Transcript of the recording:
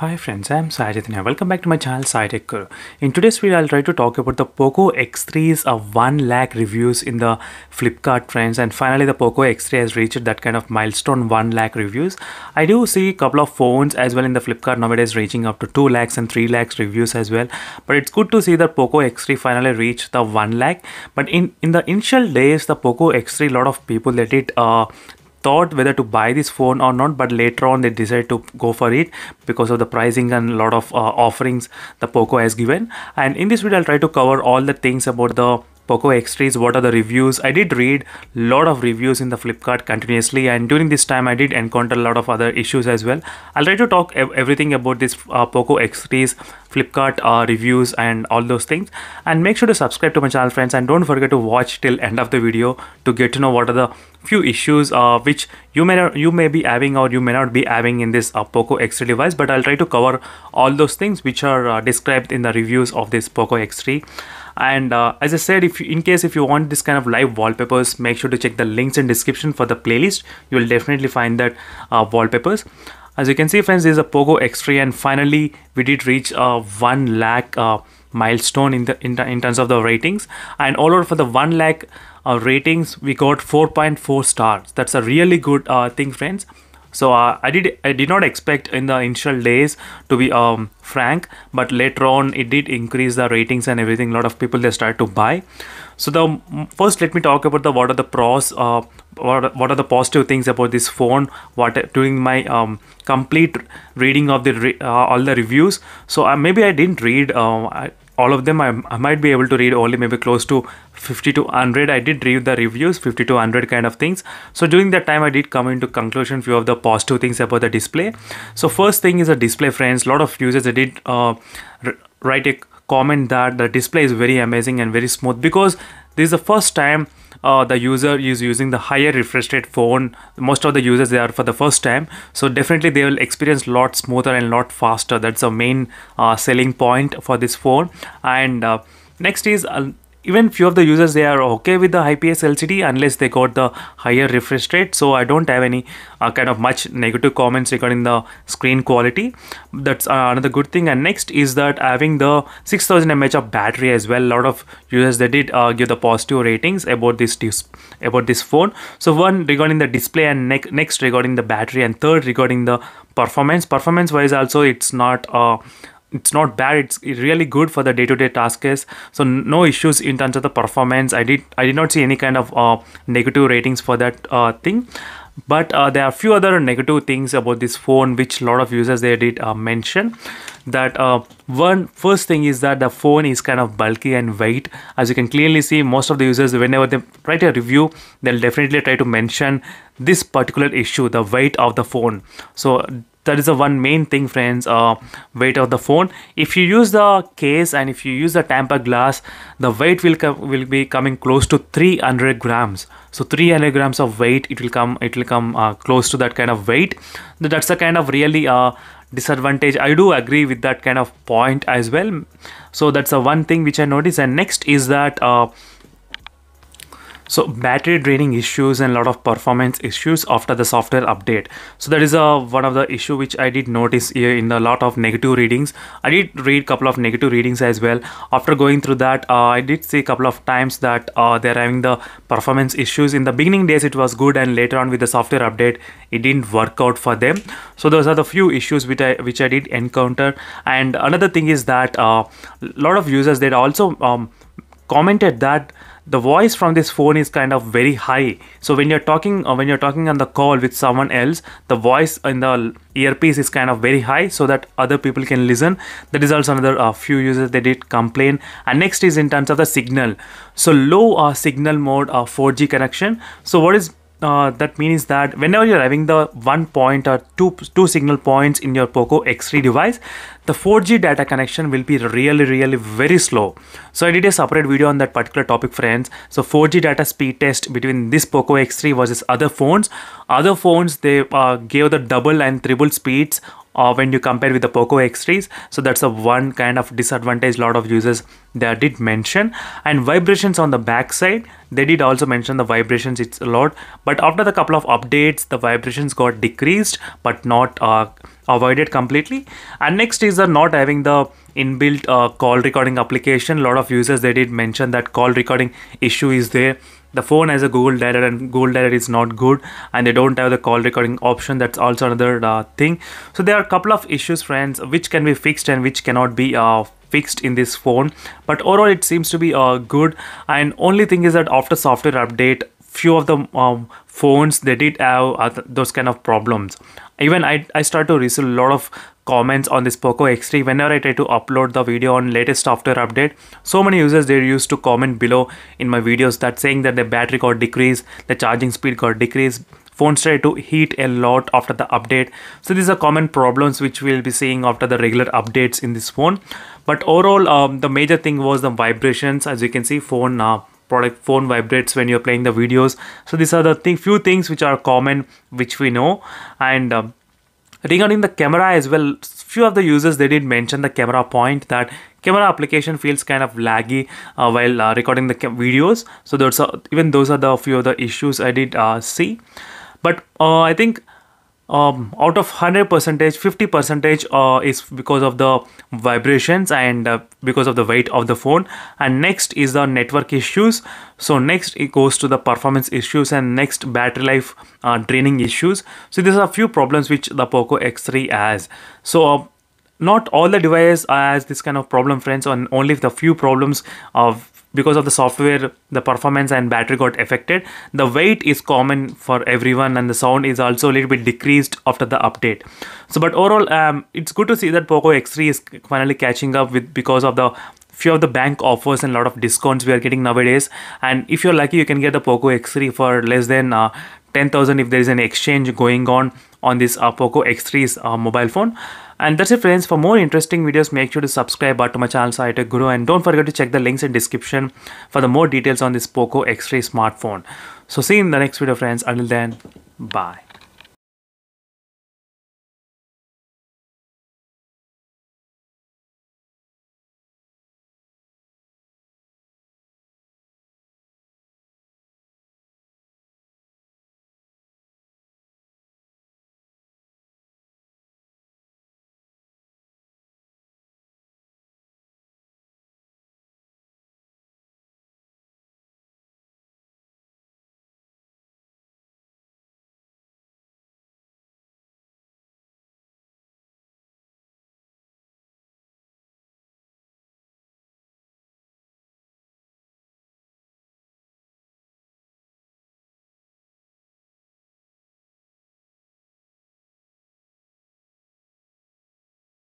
Hi friends, I am Sajidnya. Welcome back to my channel SciTech Guru. In today's video, I'll try to talk about the Poco X3's 1 lakh reviews in the Flipkart friends, and finally the Poco X3 has reached that kind of milestone 1 lakh reviews. I do see a couple of phones as well in the Flipkart nowadays reaching up to 2 lakhs and 3 lakhs reviews as well. But it's good to see that Poco X3 finally reached the 1 lakh. But in the initial days, the Poco X3, a lot of people let it thought whether to buy this phone or not, but later on they decided to go for it because of the pricing and a lot of offerings the Poco has given. And in this video I'll try to cover all the things about the Poco X3s, what are the reviews. I did read a lot of reviews in the Flipkart continuously, and during this time I did encounter a lot of other issues as well. I'll try to talk everything about this Poco X3s Flipkart reviews and all those things. And make sure to subscribe to my channel friends, and don't forget to watch till end of the video to get to know what are the few issues which you may be having or you may not be having in this Poco X3 device. But I'll try to cover all those things which are described in the reviews of this Poco X3. And as I said, in case you want this kind of live wallpapers, make sure to check the links in description for the playlist. You will definitely find that wallpapers. As you can see friends, this is a Poco X3, and finally we did reach 1 lakh milestone in terms of the ratings. And all over for the 1 lakh ratings, we got 4.4 stars. That's a really good thing friends. So I did not expect in the initial days, to be frank, but later on it did increase the ratings and everything. A lot of people, they started to buy. So first let me talk about what are the pros, what are the positive things about this phone. During my complete reading of the all the reviews, so maybe I didn't read all of them. I might be able to read only maybe close to 50 to 100. I did read the reviews 50 to 100 kind of things. So during that time I did come into conclusion few of the positive things about the display. So first thing is the display friends. A lot of users, they did write a comment that the display is very amazing and very smooth, because this is the first time the user is using the higher refresh rate phone. Most of the users, they are for the first time, so definitely they will experience a lot smoother and a lot faster. That's the main selling point for this phone. And next is even few of the users, they are okay with the IPS LCD unless they got the higher refresh rate. So I don't have any kind of much negative comments regarding the screen quality. That's another good thing. And next is that having the 6000 mAh of battery as well. A lot of users, they did give the positive ratings about this phone. So one regarding the display, and next regarding the battery, and third regarding the performance wise also, it's not bad. It's really good for the day-to-day tasks. So no issues in terms of the performance. I did not see any kind of negative ratings for that thing. But there are a few other negative things about this phone which a lot of users, they did mention. That first thing is that the phone is kind of bulky and weight. As you can clearly see, most of the users, whenever they write a review, they'll definitely try to mention this particular issue, the weight of the phone. So that is the one main thing friends, weight of the phone. If you use the case and if you use the temper glass, the weight will be coming close to 300 grams. So 300 grams of weight, it will come close to that kind of weight. That's a kind of really disadvantage. I do agree with that kind of point as well. So that's the one thing which I noticed. And next is that so battery draining issues and a lot of performance issues after the software update. So that is one of the issue which I did notice here in a lot of negative readings. I did read a couple of negative readings as well. After going through that, I did see a couple of times that they're having the performance issues. In the beginning days it was good, and later on with the software update it didn't work out for them. So those are the few issues which I did encounter. And another thing is that a lot of users, they also commented that the voice from this phone is kind of very high. So when you're talking on the call with someone else, the voice in the earpiece is kind of very high, so that other people can listen. That is also another few users, they did complain. And next is in terms of the signal. So low signal mode 4G connection. So what is that means that whenever you're having the 1 point or two signal points in your Poco X3 device, the 4G data connection will be really very slow. So I did a separate video on that particular topic friends. So 4G data speed test between this Poco X3 versus other phones. Other phones, they gave the double and triple speeds when you compare with the Poco X3s. So that's a one kind of disadvantage a lot of users they did mention. And vibrations on the back side, they did also mention the vibrations, it's a lot, but after the couple of updates the vibrations got decreased but not avoided completely. And next is the not having the inbuilt call recording application. A lot of users, they did mention that call recording issue is there. The phone has a Google Data and Google Data is not good, and they don't have the call recording option. That's also another thing. So there are a couple of issues, friends, which can be fixed and which cannot be fixed in this phone. But overall it seems to be good. And only thing is that after software update, few of the phones, they did have those kind of problems. Even I start to receive a lot of comments on this Poco X3 whenever I try to upload the video on latest software update. So many users, they used to comment below in my videos that saying that the battery got decreased, the charging speed got decreased, phones try to heat a lot after the update. So these are common problems which we'll be seeing after the regular updates in this phone. But overall, the major thing was the vibrations. As you can see, phone vibrates when you're playing the videos. So these are the few things which are common, which we know. And regarding the camera as well, few of the users, they did mention the camera point, that camera application feels kind of laggy while recording the videos. So those are the few of the issues I did see. But I think out of 100%, 50% is because of the vibrations and because of the weight of the phone. And next is the network issues. So next it goes to the performance issues, and next battery life draining issues. So these are a few problems which the Poco X3 has. So not all the devices has this kind of problem, friends, and only the few problems of because of the software, the performance and battery got affected. The weight is common for everyone, and the sound is also a little bit decreased after the update. So but overall, it's good to see that Poco X3 is finally catching up with, because of the few of the bank offers and a lot of discounts we are getting nowadays. And if you're lucky, you can get the Poco X3 for less than 10,000 if there is an exchange going on this Poco X3's mobile phone. And that's it, friends. For more interesting videos, make sure to subscribe to my channel Sai Tech Guru, and don't forget to check the links in description for the more details on this Poco X3 smartphone. So see you in the next video, friends. Until then, bye.